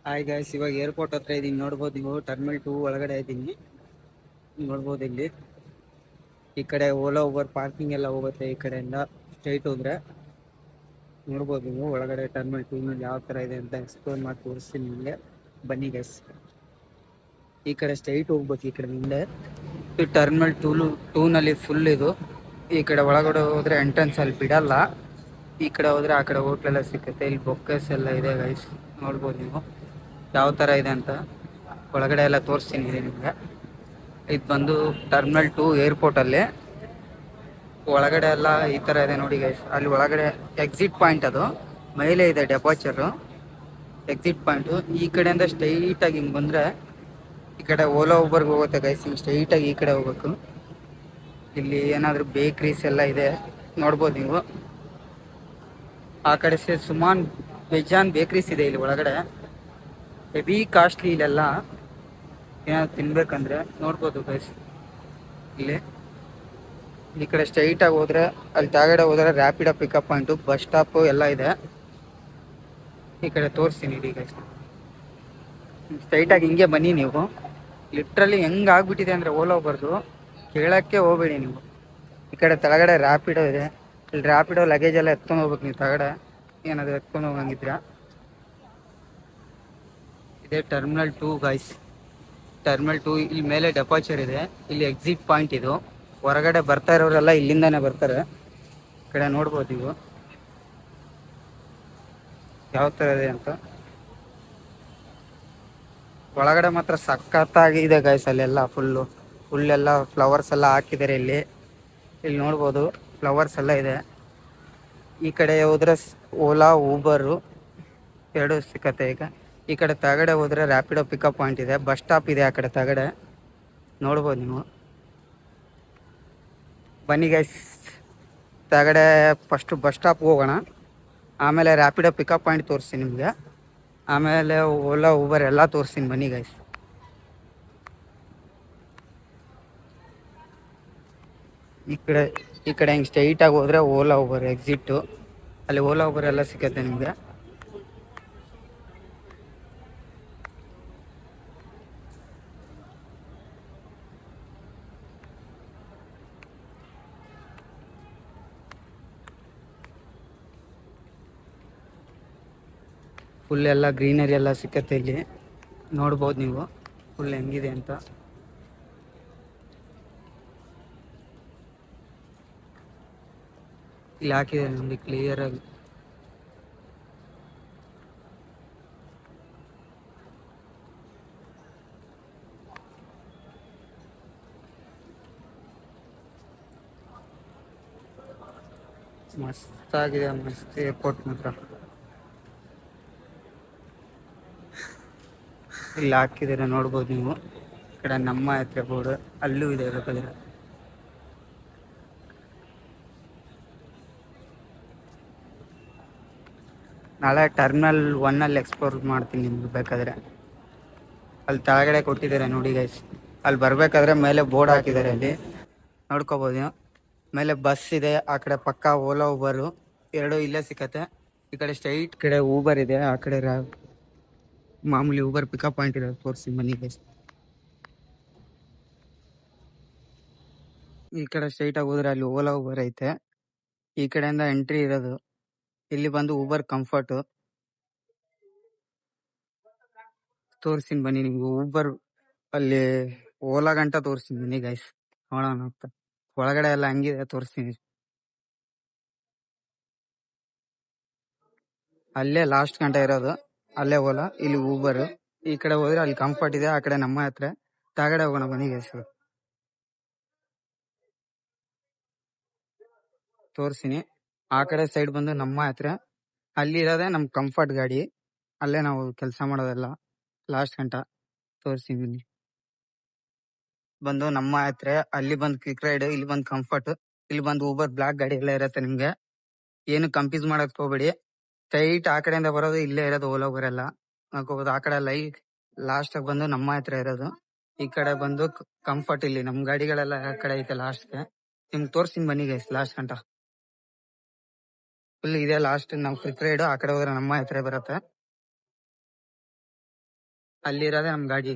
Hi guys, ಇವಾಗ airport ಹತ್ರ ಇದೀನಿ. ನೋಡ್ಬೋದು ನೀವು, ಟರ್ಮಿನಲ್ 2 ಒಳಗಡೆ ಇದ್ದೀನಿ. ನೋಡ್ಬೋದು ಇಲ್ಲಿ ಈ ಕಡೆ ಓಲಾ ಓವರ್ ಪಾರ್ಕಿಂಗ್ ಎಲ್ಲ ಹೋಗುತ್ತೆ. ಈ ಕಡೆಯಿಂದ ಸ್ಟ್ರೈಟ್ ಹೋದ್ರೆ ನೋಡ್ಬೋದು ನೀವು ಒಳಗಡೆ ಟರ್ಮಿನಲ್ 2 ನಲ್ಲಿ ಯಾವ ತರ ಇದೆ ಅಂತ ಎಕ್ಸ್ಪ್ಲೋರ್ ಮಾಡಿ ತೋರಿಸ್ತೀನಿ ನಿಮಗೆ. ಬನ್ನಿ ಗೈಸ್, ಈ ಕಡೆ ಸ್ಟ್ರೈಟ್ ಹೋಗ್ಬೇಕು. ಈ ಕಡೆ ಮುಂದೆ ಟರ್ಮಿನಲ್ 2 ನಲ್ಲಿ ಫುಲ್ ಇದು. ಈ ಕಡೆ ಒಳಗಡೆ ಹೋದ್ರೆ ಎಂಟ್ರೆನ್ಸ್ ಅಲ್ಲಿ ಬಿಡಲ್ಲ. ಈ ಕಡೆ ಹೋದ್ರೆ ಆ ಕಡೆ ಹೋಟ್ಲೆಲ್ಲ ಸಿಕ್ಕುತ್ತೆ. ಇಲ್ಲಿ ಬೊಕ್ಕಸ್ ಎಲ್ಲ ಇದೆ ಗೈಸ್, ನೋಡ್ಬೋದು ನೀವು ಯಾವ ತರ ಇದೆ ಅಂತ. ಒಳಗಡೆ ಎಲ್ಲ ತೋರಿಸ್ತೀನಿ ನಿಮಗೆ. ಇದು ಬಂದು ಟರ್ಮಿನಲ್ 2 ಏರ್ಪೋರ್ಟ್ ಅಲ್ಲಿ ಒಳಗಡೆ ಎಲ್ಲ ಈ ತರ ಇದೆ ನೋಡಿ ಗೈಸ್. ಅಲ್ಲಿ ಒಳಗಡೆ ಎಕ್ಸಿಟ್ ಪಾಯಿಂಟ್, ಅದು ಮೇಲೆ ಇದೆ ಡೆಪಾಚರ್ ಎಕ್ಸಿಟ್ ಪಾಯಿಂಟ್. ಈ ಕಡೆಯಿಂದ ಸ್ಟ್ರೈಟ್ ಆಗಿ ಹಿಂಗ್ ಬಂದ್ರೆ ಈ ಕಡೆ ಓಲಾ ಊಬರ್ಗೆ ಹೋಗುತ್ತೆ ಗೈಸ್. ಹಿಂಗ್ ಸ್ಟ್ರೈಟ್ ಆಗಿ ಈ ಕಡೆ ಹೋಗ್ಬೇಕು. ಇಲ್ಲಿ ಏನಾದ್ರು ಬೇಕ್ರೀಸ್ ಎಲ್ಲ ಇದೆ, ನೋಡ್ಬೋದು ನೀವು. ಆ ಕಡೆ ಸುಮಾನ್ ಬೇಜಾನ್ ಬೇಕ್ರೀಸ್ ಇದೆ ಇಲ್ಲಿ ಒಳಗಡೆ. ಹೆವಿ ಕಾಸ್ಟ್ಲಿ ಇಲ್ಲೆಲ್ಲ ಏನಾದ್ರು ತಿನ್ಬೇಕಂದ್ರೆ. ನೋಡ್ಬೋದು ಗೈಸ್ ಇಲ್ಲಿ. ಈ ಕಡೆ ಸ್ಟ್ರೈಟ್ ಆಗಿ ಹೋದ್ರೆ ಅಲ್ಲಿ ಕೆಳಗಡೆ ಹೋದ್ರೆ Rapido pickup point, bus stop ಎಲ್ಲ ಇದೆ. ಈ ಕಡೆ ತೋರಿಸ್ತೀನಿ ಈಗ. ಸ್ಟ್ರೈಟ್ ಆಗಿ ಹಿಂಗೆ ಬನ್ನಿ ನೀವು. ಲಿಟ್ರಲಿ ಹೆಂಗ್ ಆಗ್ಬಿಟ್ಟಿದೆ ಅಂದ್ರೆ ಓಲಾ ಬರ್ದು ಕೇಳಕ್ಕೆ ಹೋಗ್ಬೇಡಿ ನೀವು. ಈ ಕಡೆ ಕೆಳಗಡೆ ರ್ಯಾಪಿಡೋ ಇದೆ. ಇಲ್ಲಿ ರ್ಯಾಪಿಡೋ ಲಗೇಜ್ ಎಲ್ಲ ಎತ್ಕೊಂಡು ಹೋಗ್ಬೇಕು ನೀವು. ಕೆಳಗಡೆ ಏನಾದ್ರು ಎತ್ಕೊಂಡು ಹೋಗಂಗಿದ್ರ. ಇದೆ ಟರ್ಮಿನಲ್ 2 ಗೈಸ್. ಟರ್ಮಿನಲ್ 2 ಇಲ್ಲಿ ಮೇಲೆ ಡೆಪಾಚರ್ ಇದೆ, ಇಲ್ಲಿ ಎಕ್ಸಿಟ್ ಪಾಯಿಂಟ್. ಇದು ಹೊರಗಡೆ ಬರ್ತಾ ಇರೋರೆಲ್ಲ ಇಲ್ಲಿಂದಾನೆ ಬರ್ತಾರೆ. ಈ ಕಡೆ ನೋಡ್ಬೋದು ನೀವು ಯಾವ ತರ ಇದೆ ಅಂತ. ಒಳಗಡೆ ಮಾತ್ರ ಸಖತ್ತಾಗಿದೆ ಗೈಸ್. ಅಲ್ಲೆಲ್ಲ ಫುಲ್ ಎಲ್ಲ ಫ್ಲವರ್ಸ್ ಎಲ್ಲ ಹಾಕಿದ್ದಾರೆ ಇಲ್ಲಿ. ಇಲ್ಲಿ ನೋಡ್ಬೋದು ಫ್ಲವರ್ಸ್ ಎಲ್ಲ ಇದೆ. ಈ ಕಡೆ ಹೋದ್ರೆ ಓಲಾ ಊಬರು ಎರಡು ಸಿಕ್ಕತ್ತೆ. ಈಗ ಈ ಕಡೆ ತಗಡೆ ಹೋದ್ರೆ ರ್ಯಾಪಿಡೋ ಪಿಕಪ್ ಪಾಯಿಂಟ್ ಇದೆ, ಬಸ್ ಸ್ಟಾಪ್ ಇದೆ ಆ ಕಡೆ ತಗಡೆ, ನೋಡ್ಬೋದು ನೀವು. ಬನ್ನಿ ಗೈಸ್, ತಗಡೆ ಫಸ್ಟ್ ಬಸ್ ಸ್ಟಾಪ್ ಹೋಗೋಣ, ಆಮೇಲೆ ರ್ಯಾಪಿಡೋ ಪಿಕಪ್ ಪಾಯಿಂಟ್ ತೋರಿಸ್ತೀನಿ ನಿಮಗೆ, ಆಮೇಲೆ ಓಲಾ ಊಬರ್ ಎಲ್ಲ ತೋರಿಸ್ತೀನಿ. ಬನ್ನಿ ಗೈಸ್. ಈ ಕಡೆ ಹಿಂಗೆ ಸ್ಟ್ರೈಟ್ ಆಗಿ ಹೋದ್ರೆ ಓಲಾ ಊಬರ್ ಎಕ್ಸಿಟ್ಟು. ಅಲ್ಲಿ ಓಲಾ ಊಬರ್ ಎಲ್ಲ ಸಿಕ್ಕತ್ತೆ ನಿಮಗೆ. ಫುಲ್ ಎಲ್ಲ ಗ್ರೀನರಿ ಎಲ್ಲ ಸಿಕ್ಕತ್ತೆ ಇಲ್ಲಿ, ನೋಡ್ಬೋದು ನೀವು ಫುಲ್ ಹೆಂಗಿದೆ ಅಂತ. ಇಲ್ಲಿ ಹಾಕಿದೆ ನೋಡಿ ಕ್ಲಿಯರ್ ಆಗಿ. ಮಸ್ತ್ ಆಗಿದೆ, ಮಸ್ತ್ ಏರ್ಪೋರ್ಟ್ ಮಾತ್ರ. ಇಲ್ಲಿ ಹಾಕಿದರೆ ನೋಡ್ಬೋದು ನೀವು. ಈ ಕಡೆ ನಮ್ಮ ಯಾತ್ರೆ ಬೋರ್ಡ್ ಅಲ್ಲೂ ಇದೆ ಬೇಕಾದ್ರೆ. ನಾಳೆ ಟರ್ಮಿನಲ್ 1 ಅಲ್ಲಿ ಎಕ್ಸ್ಪ್ಲೋರ್ ಮಾಡ್ತೀನಿ ನಿಮ್ಗೆ ಬೇಕಾದ್ರೆ. ಅಲ್ಲಿ ಕೆಳಗಡೆ ಕೊಟ್ಟಿದ್ದಾರೆ ನೋಡಿ ಗೈಸ್. ಅಲ್ಲಿ ಬರ್ಬೇಕಾದ್ರೆ ಮೇಲೆ ಬೋರ್ಡ್ ಹಾಕಿದ್ದಾರೆ, ಅಲ್ಲಿ ನೋಡ್ಕೋಬೋದು. ಮೇಲೆ ಬಸ್ ಇದೆ, ಆ ಕಡೆ ಪಕ್ಕ ಓಲಾ ಊಬರು ಎರಡು ಇಲ್ಲೇ ಸಿಕ್ಕತ್ತೆ. ಈ ಕಡೆ ಸ್ಟ್ರೈಟ್ ಕಡೆ ಊಬರ್ ಇದೆ, ಆ ಕಡೆ ಮಾಮೂಲಿ ಊಬರ್ ಪಿಕಪ್ ಪಾಯಿಂಟ್ ಇರೋದು ತೋರಿಸಿ ಬನ್ನಿ ಗೈಸ್. ಈ ಕಡೆ ಸ್ಟ್ರೈಟ್ ಆಗಿ ಹೋದ್ರೆ ಅಲ್ಲಿ ಓಲಾ ಊಬರ್ ಐತೆ. ಈ ಕಡೆಯಿಂದ ಎಂಟ್ರಿ ಇರೋದು. ಇಲ್ಲಿ ಬಂದು ಊಬರ್ ಕಂಫರ್ಟ್ ತೋರಿಸ್ತೀನಿ ಬನ್ನಿ ನಿಮ್ಗೆ. ಊಬರ್ ಅಲ್ಲಿ ಓಲಾ ಗಂಟ ತೋರಿಸ್ತೀನಿ ಬನ್ನಿ ಗೈಸ್, ನೋಡೋಣ ಅಂತ. ಒಳಗಡೆ ಎಲ್ಲ ಹಂಗಿದೆ ತೋರಿಸ್ತೀನಿ. ಅಲ್ಲೇ ಲಾಸ್ಟ್ ಗಂಟೆ ಇರೋದು, ಅಲ್ಲೇ ಓಲಾ, ಇಲ್ಲಿ ಊಬರ್. ಈ ಕಡೆ ಹೋದ್ರೆ ಅಲ್ಲಿ ಕಂಫರ್ಟ್ ಇದೆ, ಆ ಕಡೆ ನಮ್ಮ ಹತ್ರ. ಕೆಳಗಡೆ ಹೋಗೋಣ ಬನ್ನಿ ಗೈಸ್, ತೋರಿಸ್ತೀನಿ. ಆ ಕಡೆ ಸೈಡ್ ಬಂದು ನಮ್ಮ ಹತ್ರ, ಅಲ್ಲಿ ಇರೋದೇ ನಮ್ ಕಂಫರ್ಟ್ ಗಾಡಿ. ಅಲ್ಲೇ ನಾವು ಕೆಲಸ ಮಾಡೋದೆಲ್ಲ ಲಾಸ್ಟ್ ಗಂಟ ತೋರಿಸ್ತೀನಿ ಬನ್ನಿ. ಬಂದು ನಮ್ಮ ಹತ್ರ, ಅಲ್ಲಿ ಬಂದು ಕ್ವಿಕ್ ರೈಡ್, ಇಲ್ಲಿ ಬಂದು ಕಂಫರ್ಟ್, ಇಲ್ಲಿ ಬಂದು ಊಬರ್ ಬ್ಲಾಕ್ ಗಾಡಿ ಎಲ್ಲ ಇರತ್ತೆ ನಿಮ್ಗೆ. ಏನು ಕಂಪ್ಯೂಸ್ ಮಾಡಕ್ ಹೋಗ್ಬೇಡಿ. ಸ್ಟ್ರೈಟ್ ಆ ಕಡೆಯಿಂದ ಬರೋದು, ಇಲ್ಲೇ ಇರೋದು ಓಲಾ ಊಬರ್ ಎಲ್ಲ ನೋಡ್ಕೋಬಹುದು. ಆ ಕಡೆ ಲೈಟ್ ಲಾಸ್ಟ್ ಆಗಿ ಬಂದು ನಮ್ಮ ಹತ್ರ ಇರೋದು. ಈ ಕಡೆ ಬಂದು ಕಂಫರ್ಟ್, ಇಲ್ಲಿ ನಮ್ ಗಾಡಿಗಳೆಲ್ಲ ಆ ಕಡೆ ಐತೆ ಲಾಸ್ಟ್ಗೆ. ನಿಮ್ಗೆ ತೋರಿಸ್ತೀನಿ ಬನ್ನಿ ಗೈಸ್ ಲಾಸ್ಟ್ ಗಂಟ. ಫುಲ್ ಇದೆ ಲಾಸ್ಟ್ ನಾವು ಕ್ವಿಕ್ ರೈಡ್. ಆ ಕಡೆ ಹೋದ್ರೆ ನಮ್ಮ ಹತ್ರ ಬರುತ್ತೆ. ಅಲ್ಲಿರೋದೇ ನಮ್ ಗಾಡಿ.